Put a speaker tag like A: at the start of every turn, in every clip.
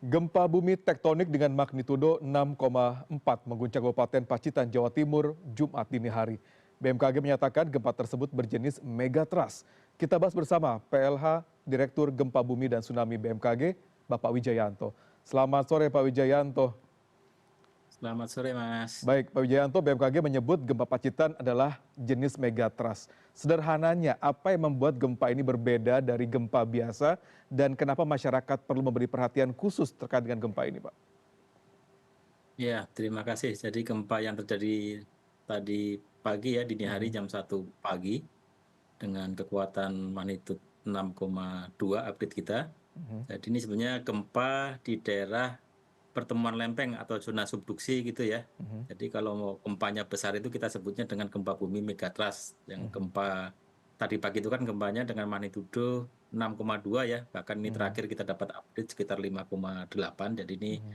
A: Gempa bumi tektonik dengan magnitudo 6,4 mengguncang Kabupaten Pacitan, Jawa Timur, Jumat dini hari. BMKG menyatakan gempa tersebut berjenis megatrust. Kita bahas bersama PLH Direktur Gempa Bumi dan Tsunami BMKG, Bapak Wijayanto. Selamat sore Pak Wijayanto.
B: Selamat sore, Mas.
A: Baik, Pak Wijayanto, BMKG menyebut gempa Pacitan adalah jenis megatrust. Sederhananya, apa yang membuat gempa ini berbeda dari gempa biasa dan kenapa masyarakat perlu memberi perhatian khusus terkait dengan gempa ini, Pak?
B: Ya, terima kasih. Jadi gempa yang terjadi tadi pagi ya, dini hari
A: Mhm,
B: jam 1 pagi dengan kekuatan magnitudo 6,2 update kita.
A: mhm,
B: Jadi ini sebenarnya gempa di daerah pertemuan lempeng atau zona subduksi gitu ya.
A: mhm,
B: Jadi kalau mau gempanya besar itu kita sebutnya dengan gempa bumi megatrust. Yang
A: mhm,
B: gempa tadi pagi itu kan gempanya dengan magnitudo 6,2 ya. Bahkan ini
A: mhm,
B: terakhir kita dapat update sekitar 5,8. Jadi ini
A: mhm,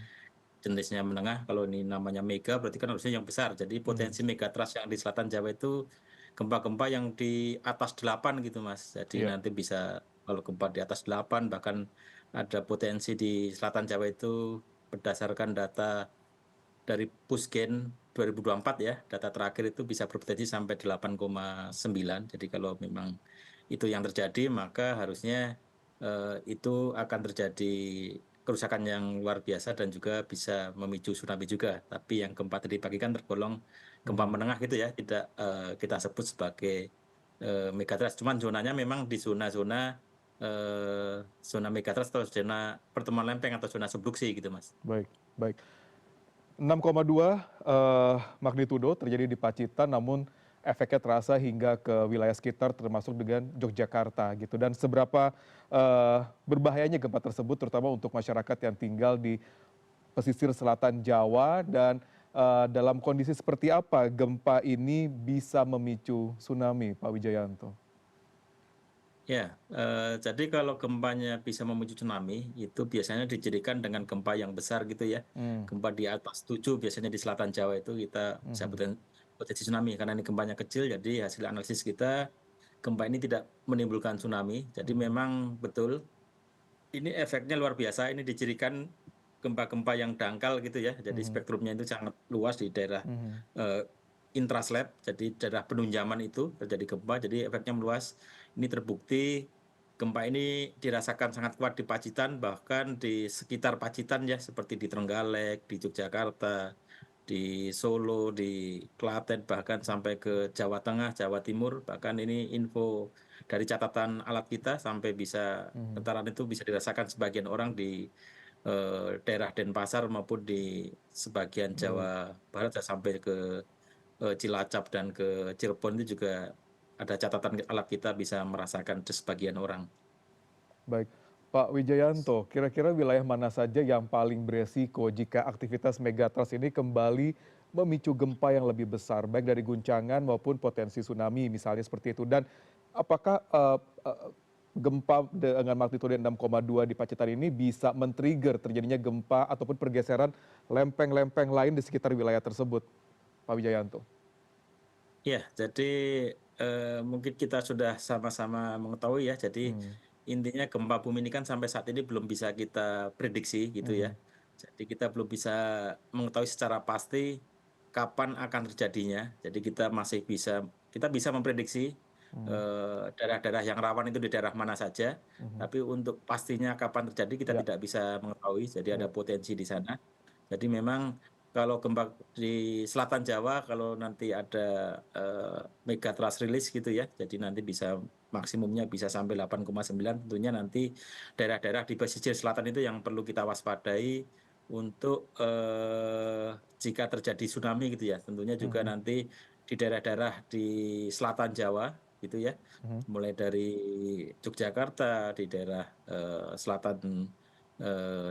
B: jenisnya menengah, kalau ini namanya mega berarti kan harusnya yang besar. Jadi
A: mhm.
B: potensi megatrust yang di selatan Jawa itu gempa-gempa yang di atas 8 gitu Mas. Jadi
A: Iya.
B: nanti bisa kalau gempa di atas 8 bahkan ada potensi di selatan Jawa itu berdasarkan data dari Pusgen 2024 ya, data terakhir itu bisa berpotensi sampai 8,9. Jadi kalau memang itu yang terjadi, maka harusnya itu akan terjadi kerusakan yang luar biasa dan juga bisa memicu tsunami juga. Tapi yang gempa tadi pagi kan tergolong gempa
A: Mhm.
B: menengah gitu ya, tidak kita sebut sebagai megatrust. Cuman zonanya memang di zona megatrust atau zona pertemuan lempeng atau zona subduksi gitu, Mas.
A: Baik, baik. 6,2 magnitudo terjadi di Pacitan, namun efeknya terasa hingga ke wilayah sekitar termasuk dengan Yogyakarta gitu. Dan seberapa berbahayanya gempa tersebut terutama untuk masyarakat yang tinggal di pesisir selatan Jawa dan dalam kondisi seperti apa gempa ini bisa memicu tsunami, Pak Wijayanto?
B: Ya, jadi kalau gempanya bisa memicu tsunami, itu biasanya dijadikan dengan gempa yang besar gitu ya.
A: Hmm,
B: Gempa di atas 7 biasanya di selatan Jawa itu kita bisa
A: mhm,
B: potensi tsunami. Karena ini gempanya kecil, jadi hasil analisis kita, gempa ini tidak menimbulkan tsunami. Jadi
A: mhm,
B: memang betul, ini efeknya luar biasa. Ini dicirikan gempa-gempa yang dangkal gitu ya. Jadi
A: mhm,
B: spektrumnya itu sangat luas di daerah
A: mhm,
B: eh, intraslab, jadi daerah penunjaman itu terjadi gempa, jadi efeknya meluas. Ini terbukti gempa ini dirasakan sangat kuat di Pacitan, bahkan di sekitar Pacitan ya, seperti di Trenggalek, di Yogyakarta, di Solo, di Klaten, bahkan sampai ke Jawa Tengah, Jawa Timur. Bahkan ini info dari catatan alat kita sampai bisa
A: mhm,
B: getaran itu bisa dirasakan sebagian orang di daerah Denpasar maupun di sebagian
A: baik.
B: Jawa Barat ya, sampai ke Cilacap dan ke Cirebon itu juga ada catatan alat kita bisa merasakan di sebagian orang.
A: Baik, Pak Wijayanto, kira-kira wilayah mana saja yang paling beresiko jika aktivitas megatrust ini kembali memicu gempa yang lebih besar, baik dari guncangan maupun potensi tsunami misalnya seperti itu. Dan apakah gempa dengan magnitudo 6,2 di Pacitan ini bisa men-trigger terjadinya gempa ataupun pergeseran lempeng-lempeng lain di sekitar wilayah tersebut, Pak Wijayanto?
B: Ya, jadi mungkin kita sudah sama-sama mengetahui ya. Jadi
A: Hmm,
B: intinya gempa bumi ini kan sampai saat ini belum bisa kita prediksi gitu ya.
A: mhm,
B: Jadi kita belum bisa mengetahui secara pasti kapan akan terjadinya. Jadi kita bisa memprediksi
A: mhm,
B: daerah-daerah yang rawan itu di daerah mana saja.
A: mhm.
B: Tapi untuk pastinya kapan terjadi kita
A: Ya,
B: tidak bisa mengetahui. Jadi ada
A: ya,
B: potensi di sana. Jadi memang kalau gempa di selatan Jawa, kalau nanti ada megatrust release gitu ya, jadi nanti bisa maksimumnya bisa sampai 8,9. Tentunya nanti daerah-daerah di pesisir selatan itu yang perlu kita waspadai untuk jika terjadi tsunami gitu ya. Tentunya juga
A: mhm,
B: nanti di daerah-daerah di selatan Jawa gitu ya,
A: mhm,
B: mulai dari Yogyakarta, di daerah selatan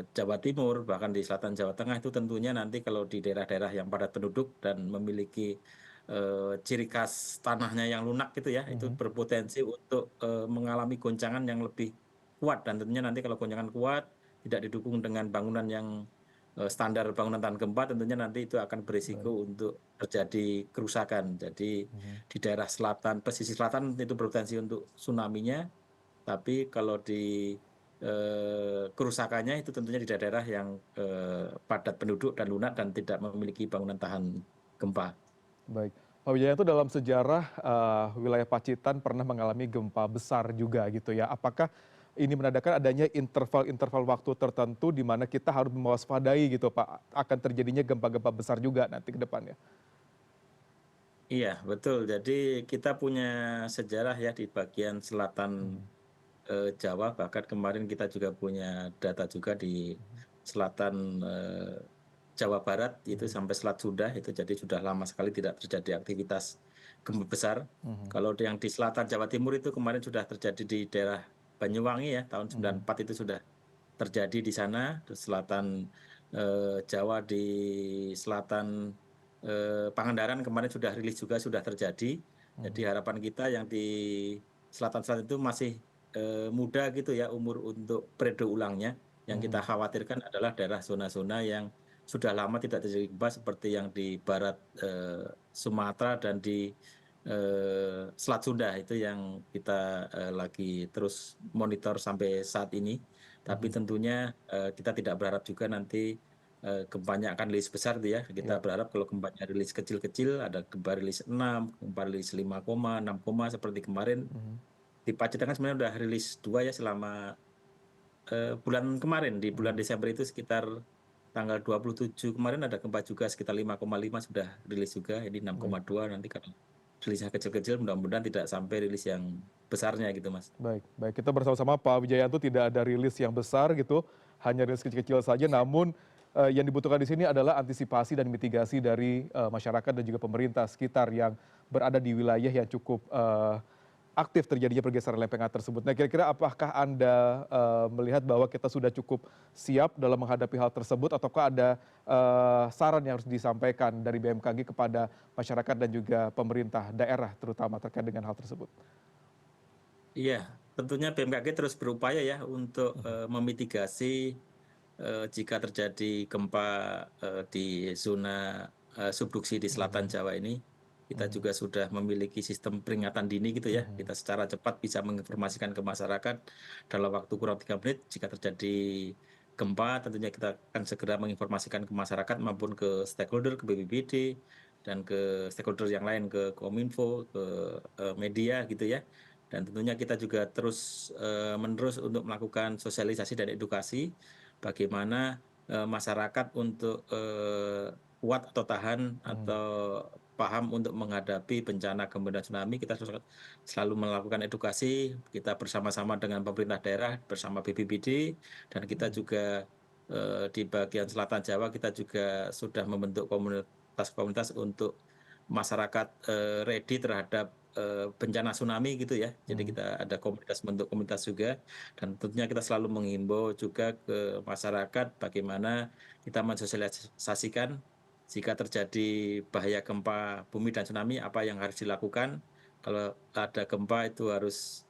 B: Jawa Timur, bahkan di selatan Jawa Tengah itu tentunya nanti kalau di daerah-daerah yang padat penduduk dan memiliki ciri khas tanahnya yang lunak gitu ya, itu
A: mhm,
B: berpotensi untuk mengalami goncangan yang lebih kuat dan tentunya nanti kalau goncangan kuat tidak didukung dengan bangunan yang standar bangunan tahan gempa, tentunya nanti itu akan berisiko
A: baik,
B: untuk terjadi kerusakan. Jadi
A: mhm.
B: di daerah selatan, pesisir selatan itu berpotensi untuk tsunami-nya, tapi kalau di kerusakannya itu tentunya di daerah yang padat penduduk dan lunak dan tidak memiliki bangunan tahan gempa.
A: Baik. Pak Wijayanto, dalam sejarah wilayah Pacitan pernah mengalami gempa besar juga gitu ya. Apakah ini menandakan adanya interval-interval waktu tertentu di mana kita harus mewaspadai gitu Pak, akan terjadinya gempa-gempa besar juga nanti ke depannya?
B: Iya, betul. Jadi kita punya sejarah ya di bagian selatan
A: Mhm,
B: Jawa, bahkan kemarin kita juga punya data juga di selatan Jawa Barat, itu
A: mhm,
B: sampai Selat Sunda, itu jadi sudah lama sekali tidak terjadi aktivitas gempa besar.
A: mhm,
B: Kalau yang di selatan Jawa Timur itu kemarin sudah terjadi di daerah Banyuwangi ya, tahun
A: mhm,
B: 94 itu sudah terjadi di sana. Terus selatan Jawa di selatan Pangandaran kemarin sudah rilis juga sudah terjadi. Jadi
A: mhm,
B: harapan kita yang di selatan-selatan itu masih muda gitu ya umur untuk periode ulangnya. Yang kita
A: mhm,
B: khawatirkan adalah daerah zona-zona yang sudah lama tidak terjadi gempa seperti yang di barat Sumatera dan di Selat Sunda itu yang kita lagi terus monitor sampai saat ini. Tapi
A: mhm.
B: tentunya kita tidak berharap juga nanti gempanya akan rilis besar tuh ya. Kita
A: Iya.
B: berharap kalau gempanya rilis kecil-kecil, ada gempa rilis 6, gempa rilis 5, 6, seperti kemarin.
A: Mhm,
B: Di Pacitan kan sebenarnya udah rilis 2 ya selama bulan kemarin. Di bulan
A: mhm.
B: Desember itu sekitar tanggal 27 kemarin ada gempa juga sekitar 5,5 sudah rilis juga. Ini
A: Baik.
B: 6,2 nanti kalau rilisnya kecil-kecil mudah-mudahan tidak sampai rilis yang besarnya gitu Mas.
A: Baik, baik. Kita bersama-sama Pak Wijayanto tidak ada rilis yang besar gitu, hanya rilis kecil-kecil saja. Namun yang dibutuhkan di sini adalah antisipasi dan mitigasi dari masyarakat dan juga pemerintah sekitar yang berada di wilayah yang cukup aktif terjadinya pergeseran lempengan tersebut. Nah, kira-kira apakah Anda melihat bahwa kita sudah cukup siap dalam menghadapi hal tersebut, ataukah ada saran yang harus disampaikan dari BMKG kepada masyarakat dan juga pemerintah daerah terutama terkait dengan hal tersebut?
B: Iya, tentunya BMKG terus berupaya ya untuk
A: Mhm,
B: memitigasi jika terjadi gempa di zona subduksi di selatan
A: mhm,
B: Jawa ini. Kita
A: mhm,
B: juga sudah memiliki sistem peringatan dini gitu ya.
A: mhm.
B: Kita secara cepat bisa menginformasikan ke masyarakat dalam waktu kurang 3 menit jika terjadi gempa. Tentunya kita akan segera menginformasikan ke masyarakat maupun ke stakeholder, ke BPBD, dan ke stakeholder yang lain, ke Kominfo, ke media gitu ya. Dan tentunya kita juga terus menerus untuk melakukan sosialisasi dan edukasi bagaimana masyarakat untuk kuat atau tahan
A: Mhm,
B: atau paham untuk menghadapi bencana gempa dan tsunami. Kita selalu melakukan edukasi, kita bersama-sama dengan pemerintah daerah, bersama BPBD, dan kita
A: mhm,
B: juga di bagian selatan Jawa kita juga sudah membentuk komunitas-komunitas untuk masyarakat ready terhadap bencana tsunami gitu ya. Jadi
A: mhm,
B: kita ada komunitas, bentuk komunitas juga, dan tentunya kita selalu menghimbau juga ke masyarakat bagaimana kita mensosialisasikan jika terjadi bahaya gempa bumi dan tsunami apa yang harus dilakukan. Kalau ada gempa itu harus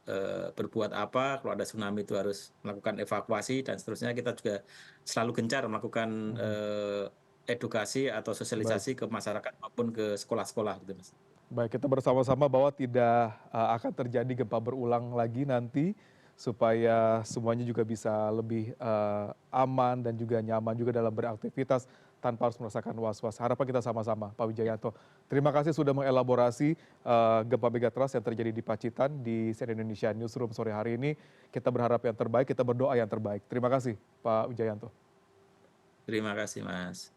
B: berbuat apa, kalau ada tsunami itu harus melakukan evakuasi dan seterusnya. Kita juga selalu gencar melakukan
A: mhm.
B: edukasi atau
A: Baik.
B: sosialisasi ke masyarakat maupun ke sekolah-sekolah gitu Mas.
A: Baik, kita bersama-sama bahwa tidak akan terjadi gempa berulang lagi nanti, supaya semuanya juga bisa lebih aman dan juga nyaman juga dalam beraktivitas tanpa harus merasakan was-was. Harapan kita sama-sama, Pak Wijayanto. Terima kasih sudah mengelaborasi gempa megatrust yang terjadi di Pacitan di CNN Indonesia Newsroom sore hari ini. Kita berharap yang terbaik, kita berdoa yang terbaik. Terima kasih, Pak Wijayanto.
B: Terima kasih Mas.